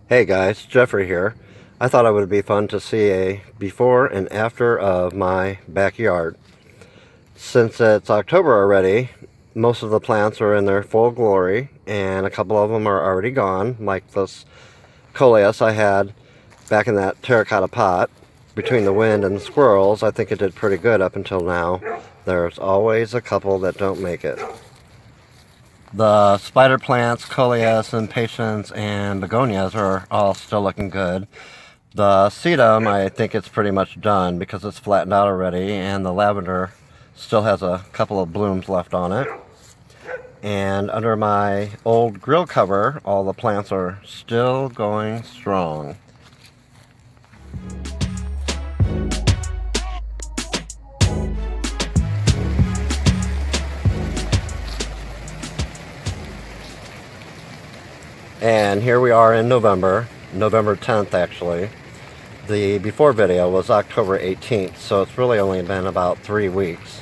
Hey guys, Jeffrey here. I thought it would be fun to see a before and after of my backyard. Since it's October already, most of the plants are in their full glory and a couple of them are already gone, like this coleus I had back in that terracotta pot. Between the wind and the squirrels, I think it did pretty good up until now. There's always a couple that don't make it. The spider plants, coleus, impatiens, and begonias are all still looking good. The sedum, I think it's pretty much done because it's flattened out already, and the lavender still has a couple of blooms left on it. And under my old grill cover, all the plants are still going strong. And here we are in November 10th actually. The before video was October 18th, so it's really only been about 3 weeks.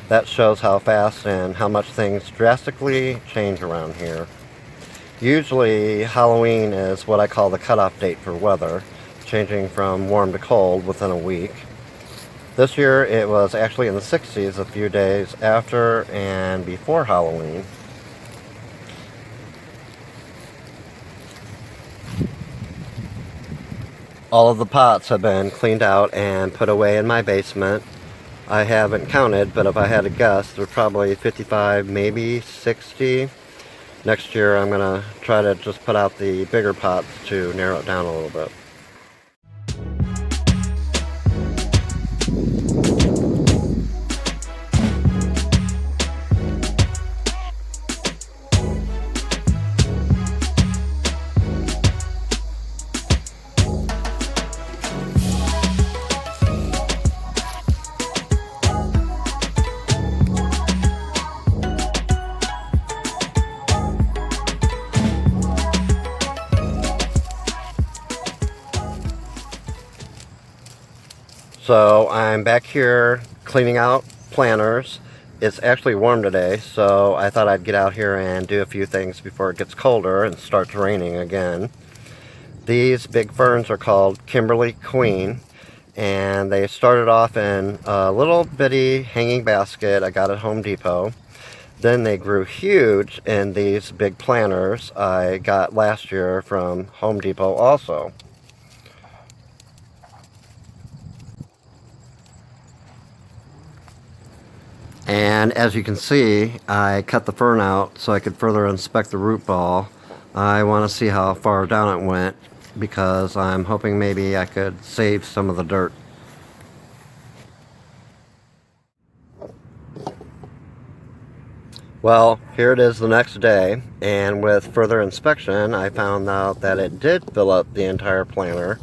That shows how fast and how much things drastically change around here. Usually Halloween is what I call the cutoff date for weather, changing from warm to cold within a week. This year it was actually in the 60s a few days after and before Halloween. All of the pots have been cleaned out and put away in my basement. I haven't counted, but if I had to guess, there's probably 55, maybe 60. Next year I'm going to try to just put out the bigger pots to narrow it down a little bit. So I'm back here cleaning out planters. It's actually warm today, so I thought I'd get out here and do a few things before it gets colder and starts raining again. These big ferns are called Kimberly Queen, and they started off in a little bitty hanging basket I got at Home Depot. Then they grew huge in these big planters I got last year from Home Depot also. And as you can see, I cut the fern out so I could further inspect the root ball. I want to see how far down it went because I'm hoping maybe I could save some of the dirt. Well, here it is the next day, and with further inspection I found out that it did fill up the entire planter.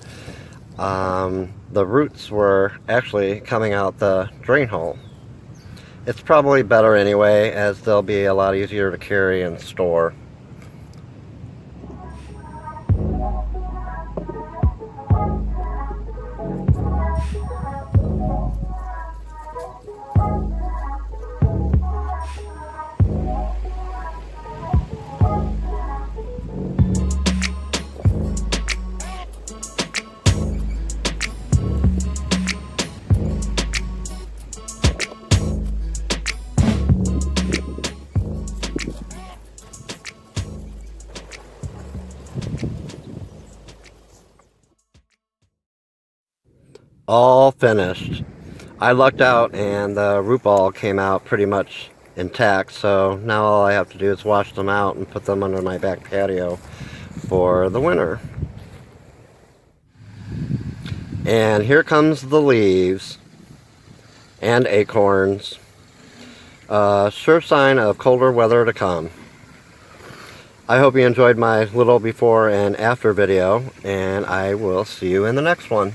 The roots were actually coming out the drain hole. It's probably better anyway, as they'll be a lot easier to carry and store. All finished. I lucked out and the root ball came out pretty much intact, so now all I have to do is wash them out and put them under my back patio for the winter. And here comes the leaves and acorns. Sure sign of colder weather to come. I hope you enjoyed my little before and after video, and I will see you in the next one.